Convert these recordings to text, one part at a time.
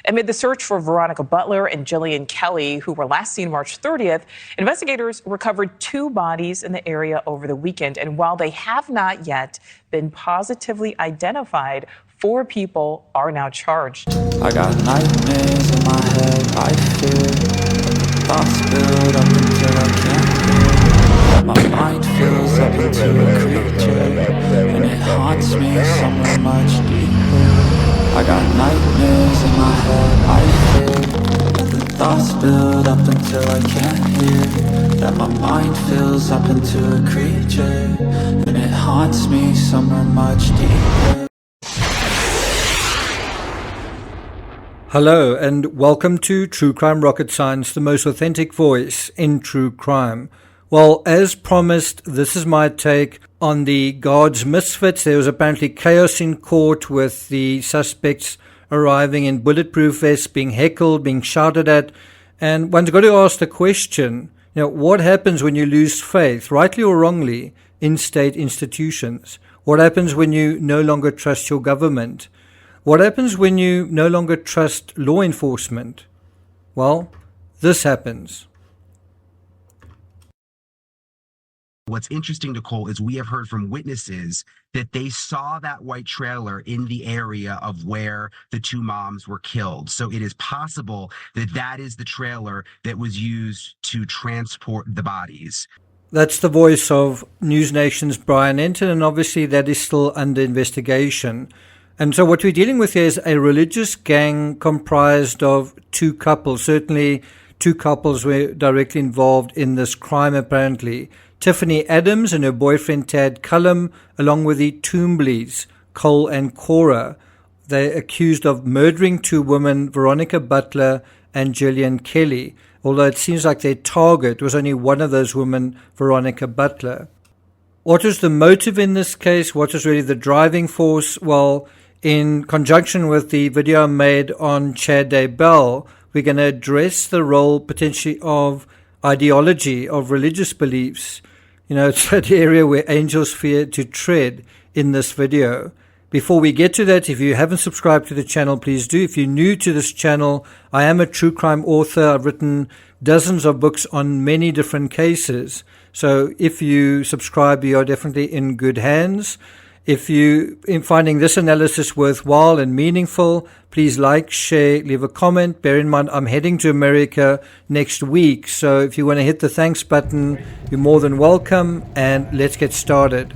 Amid the search for Veronica Butler and Jillian Kelly, who were last seen March 30th, investigators recovered 2 bodies in the area over the weekend. And while they have not yet been positively identified, 4 people are now charged. I got nightmares in my head, I fear thoughts build up until I can't hear. My mind fills up into a creature, and it haunts me somewhere much deeper. I got nightmares in my head, I fear the thoughts build up until I can't hear. That my mind fills up into a creature, and it haunts me somewhere much deeper. Hello and welcome to True Crime Rocket Science, the most authentic voice in true crime. Well, as promised, this is my take on the guards' Misfits. There was apparently chaos in court with the suspects arriving in bulletproof vests, being heckled, being shouted at. And one's got to ask the question, what happens when you lose faith, rightly or wrongly, in state institutions? What happens when you no longer trust your government? What happens when you no longer trust law enforcement? Well, this happens. What's interesting, Nicole, is we have heard from witnesses that they saw that white trailer in the area of where the 2 moms were killed. So it is possible that that is the trailer that was used to transport the bodies. That's the voice of News Nation's Brian Enton, and obviously that is still under investigation. And so what we're dealing with here is a religious gang comprised of 2 couples. Certainly 2 couples were directly involved in this crime, apparently. Tiffany Adams and her boyfriend Tad Cullum, along with the Toombleys, Cole and Cora. They're accused of murdering 2 women, Veronica Butler and Jillian Kelly, although it seems like their target was only one of those women, Veronica Butler. What was the motive in this case? What was really the driving force? Well, in conjunction with the video I made on Chad Daybell, we're going to address the role potentially of ideology, of religious beliefs. It's that area where angels fear to tread in this video. Before we get to that, if you haven't subscribed to the channel, please do. If you're new to this channel, I am a true crime author. I've written dozens of books on many different cases. So if you subscribe, you are definitely in good hands. If you are finding this analysis worthwhile and meaningful, please like, share, leave a comment. Bear in mind, I'm heading to America next week. So if you want to hit the thanks button, you're more than welcome. And let's get started.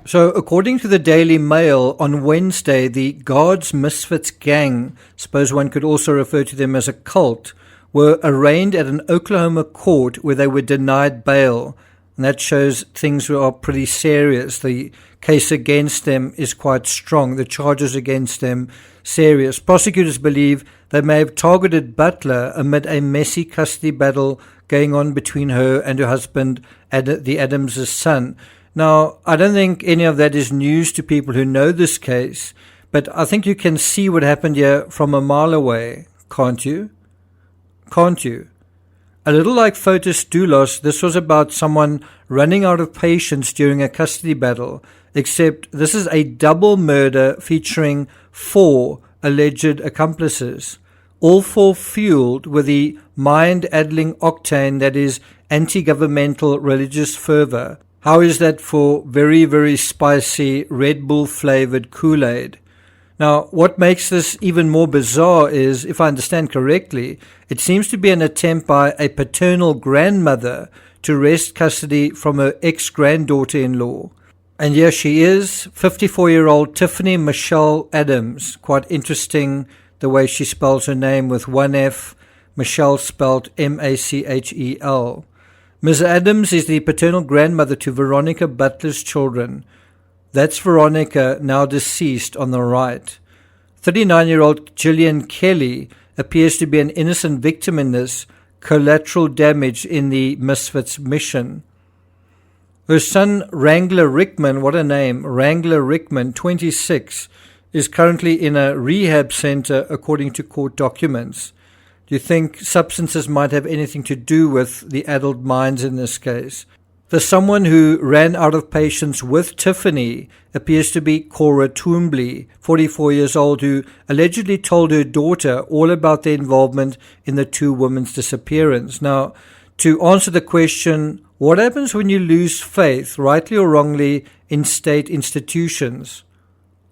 So according to the Daily Mail, on Wednesday, the Guards Misfits gang, suppose one could also refer to them as a cult, were arraigned at an Oklahoma court where they were denied bail. And that shows things are pretty serious. The case against them is quite strong. The charges against them serious. Prosecutors believe they may have targeted Butler amid a messy custody battle going on between her and her husband, the Adams' son. Now, I don't think any of that is news to people who know this case, but I think you can see what happened here from a mile away, can't you? Can't you? A little like Fotis Doulos, this was about someone running out of patience during a custody battle, except this is a double murder featuring 4 alleged accomplices, all 4 fueled with the mind-addling octane that is anti-governmental religious fervor. How is that for very, very spicy Red Bull-flavored Kool-Aid? Now, what makes this even more bizarre is, if I understand correctly, it seems to be an attempt by a paternal grandmother to wrest custody from her ex-granddaughter-in-law. And here she is, 54-year-old Tiffany Michelle Adams. Quite interesting the way she spells her name with 1 F, Michelle spelled M-A-C-H-E-L. Ms. Adams is the paternal grandmother to Veronica Butler's children. That's Veronica, now deceased, on the right. 39-year-old Jillian Kelly appears to be an innocent victim in this collateral damage in the Misfits mission. Her son, Wrangler Rickman, what a name, Wrangler Rickman, 26, is currently in a rehab center according to court documents. Do you think substances might have anything to do with the adult minds in this case? The someone who ran out of patience with Tiffany appears to be Cora Toombly, 44 years old, who allegedly told her daughter all about their involvement in the two women's disappearance. Now, to answer the question, what happens when you lose faith, rightly or wrongly, in state institutions?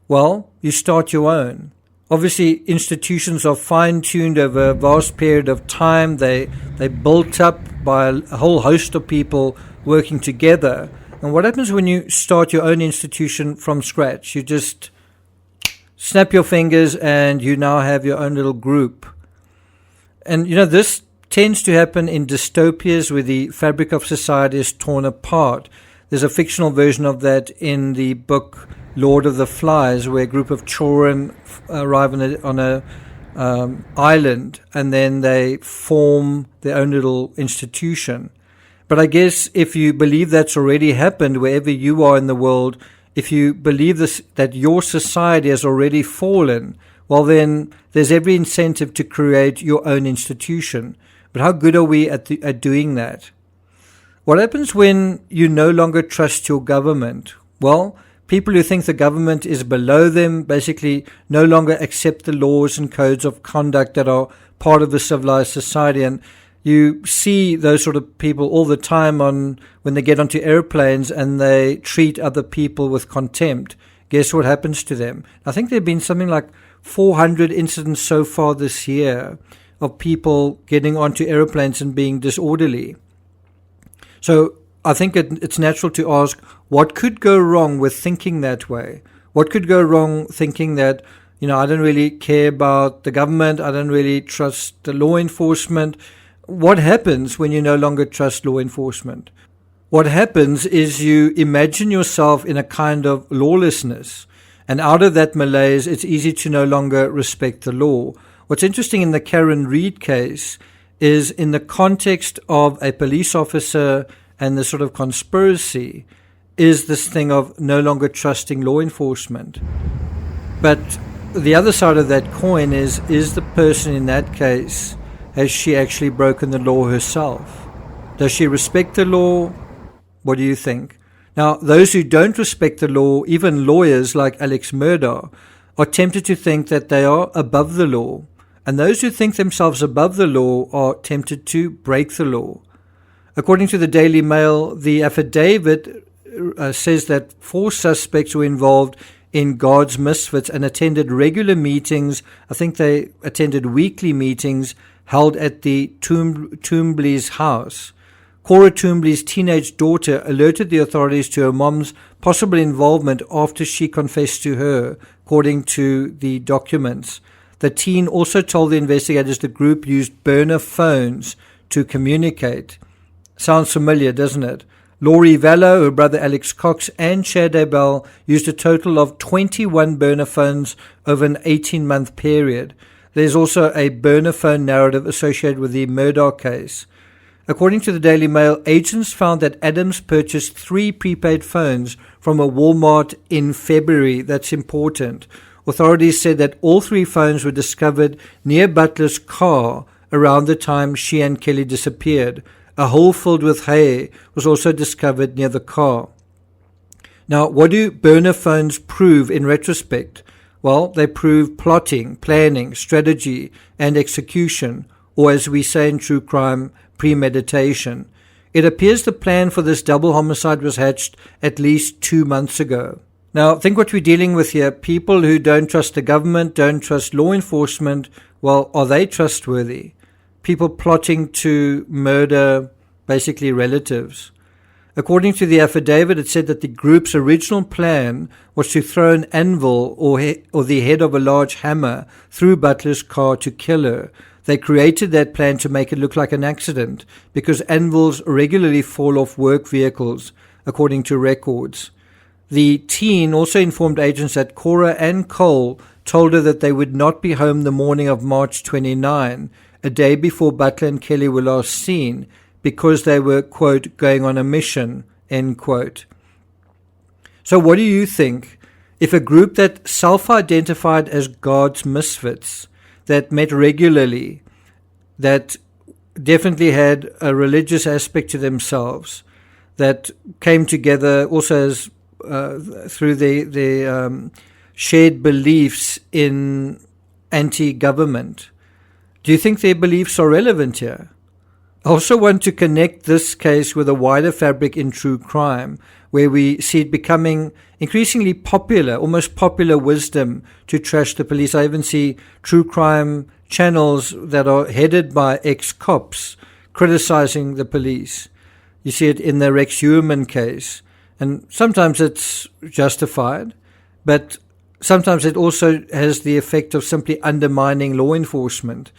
Well, you start your own. Obviously, institutions are fine-tuned over a vast period of time. They're built up by a whole host of people working together. And what happens when you start your own institution from scratch? You just snap your fingers and you now have your own little group. And, this tends to happen in dystopias where the fabric of society is torn apart. There's a fictional version of that in the book Lord of the Flies, where a group of children arrive on a island and then they form their own little institution. But I guess if you believe that's already happened wherever you are in the world, if you believe that your society has already fallen, well then there's every incentive to create your own institution. But how good are we at doing that? What happens when you no longer trust your government? Well, people who think the government is below them basically no longer accept the laws and codes of conduct that are part of a civilized society. And you see those sort of people all the time when they get onto airplanes and they treat other people with contempt. Guess what happens to them? I think there have been something like 400 incidents so far this year of people getting onto airplanes and being disorderly. So I think it's natural to ask, what could go wrong with thinking that way? What could go wrong thinking that, I don't really care about the government, I don't really trust the law enforcement? What happens when you no longer trust law enforcement? What happens is you imagine yourself in a kind of lawlessness, and out of that malaise, it's easy to no longer respect the law. What's interesting in the Karen Reid case is in the context of a police officer and the sort of conspiracy is this thing of no longer trusting law enforcement. But the other side of that coin is the person in that case, has she actually broken the law herself? Does she respect the law? What do you think? Now, those who don't respect the law, even lawyers like Alex Murdaugh, are tempted to think that they are above the law. And those who think themselves above the law are tempted to break the law. According to the Daily Mail, the affidavit says that 4 suspects were involved in God's Misfits and attended regular meetings. I think they attended weekly meetings held at the Toombly's house. Cora Toombly's teenage daughter alerted the authorities to her mom's possible involvement after she confessed to her, according to the documents. The teen also told the investigators the group used burner phones to communicate. Sounds familiar, doesn't it? Laurie Vallow, her brother Alex Cox, and Chad Abel used a total of 21 burner phones over an 18-month period. There's also a burner phone narrative associated with the Murdaugh case. According to the Daily Mail, agents found that Adams purchased 3 prepaid phones from a Walmart in February. That's important. Authorities said that all 3 phones were discovered near Butler's car around the time she and Kelly disappeared. A hole filled with hay was also discovered near the car. Now, what do burner phones prove in retrospect? Well, they prove plotting, planning, strategy, and execution, or as we say in true crime, premeditation. It appears the plan for this double homicide was hatched at least 2 months ago. Now, think what we're dealing with here. People who don't trust the government, don't trust law enforcement, well, are they trustworthy? People plotting to murder basically relatives. According to the affidavit, it said that the group's original plan was to throw an anvil or the head of a large hammer through Butler's car to kill her. They created that plan to make it look like an accident because anvils regularly fall off work vehicles, according to records. The teen also informed agents that Cora and Cole told her that they would not be home the morning of March 29, a day before Butler and Kelly were last seen, because they were, quote, going on a mission, end quote. So what do you think? If a group that self-identified as God's Misfits, that met regularly, that definitely had a religious aspect to themselves, that came together also as through their shared beliefs in anti-government. Do you think their beliefs are relevant here? I also want to connect this case with a wider fabric in true crime, where we see it becoming increasingly popular, almost popular wisdom to trash the police. I even see true crime channels that are headed by ex-cops criticizing the police. You see it in the Rex Heuermann case, and sometimes it's justified, but sometimes it also has the effect of simply undermining law enforcement,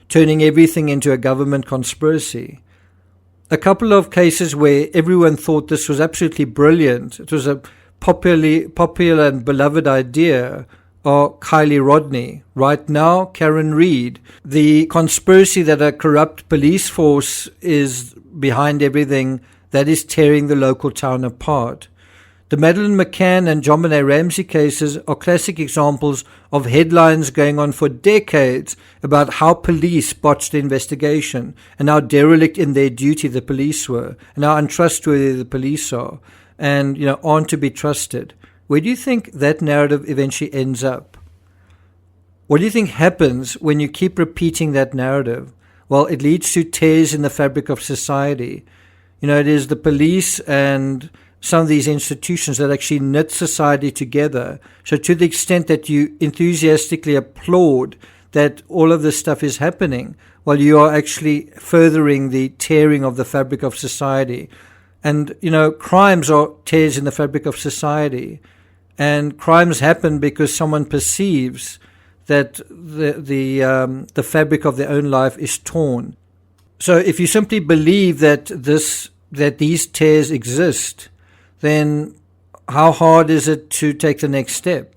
turning everything into a government conspiracy. A couple of cases where everyone thought this was absolutely brilliant, it was a popular and beloved idea, are Kylie Rodney. Right now, Karen Reed. The conspiracy that a corrupt police force is behind everything that is tearing the local town apart. The Madeleine McCann and John Benet Ramsey cases are classic examples of headlines going on for decades about how police botched the investigation and how derelict in their duty the police were and how untrustworthy the police are and, aren't to be trusted. Where do you think that narrative eventually ends up? What do you think happens when you keep repeating that narrative? Well, it leads to tears in the fabric of society. It is the police and some of these institutions that actually knit society together. So to the extent that you enthusiastically applaud that all of this stuff is happening, well, you are actually furthering the tearing of the fabric of society. And, crimes are tears in the fabric of society. And crimes happen because someone perceives that the fabric of their own life is torn. So if you simply believe that these tears exist, then how hard is it to take the next step?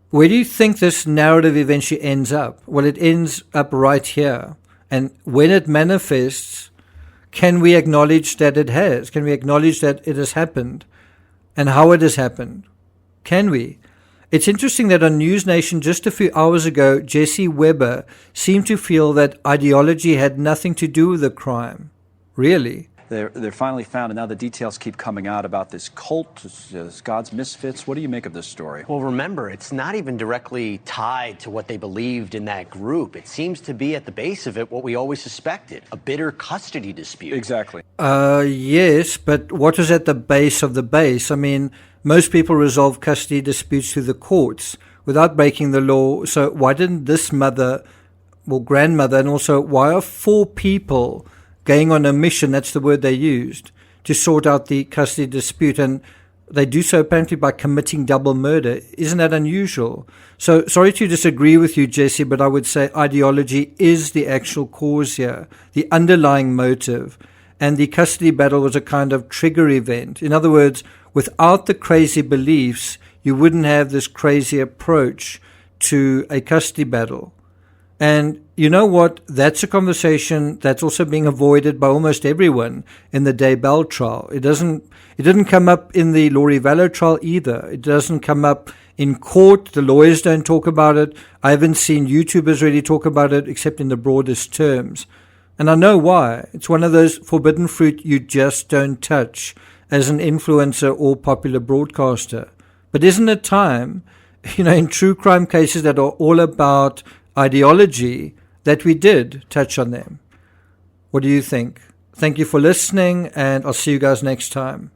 Where do you think this narrative eventually ends up? Well, it ends up right here. And when it manifests, can we acknowledge that it has? Can we acknowledge that it has happened and how it has happened? Can we? It's interesting that on News Nation just a few hours ago, Jesse Weber seemed to feel that ideology had nothing to do with the crime. Really? They're finally found, and now the details keep coming out about this cult, God's Misfits. What do you make of this story? Well, remember, it's not even directly tied to what they believed in that group. It seems to be at the base of it what we always suspected, a bitter custody dispute. Exactly. Yes, but what is at the base of the base? I mean, most people resolve custody disputes through the courts without breaking the law. So why didn't this mother or grandmother, and also why are 4 people going on a mission, that's the word they used, to sort out the custody dispute, and they do so apparently by committing double murder? Isn't that unusual? So sorry to disagree with you, Jesse, but I would say ideology is the actual cause here, the underlying motive, and the custody battle was a kind of trigger event. In other words, without the crazy beliefs, you wouldn't have this crazy approach to a custody battle. And you know what? That's a conversation that's also being avoided by almost everyone in the Daybell trial. It didn't come up in the Laurie Vallow trial either. It doesn't come up in court. The lawyers don't talk about it. I haven't seen YouTubers really talk about it except in the broadest terms. And I know why. It's one of those forbidden fruit you just don't touch as an influencer or popular broadcaster. But isn't it time, in true crime cases that are all about ideology, that we did touch on them? What do you think? Thank you for listening, and I'll see you guys next time.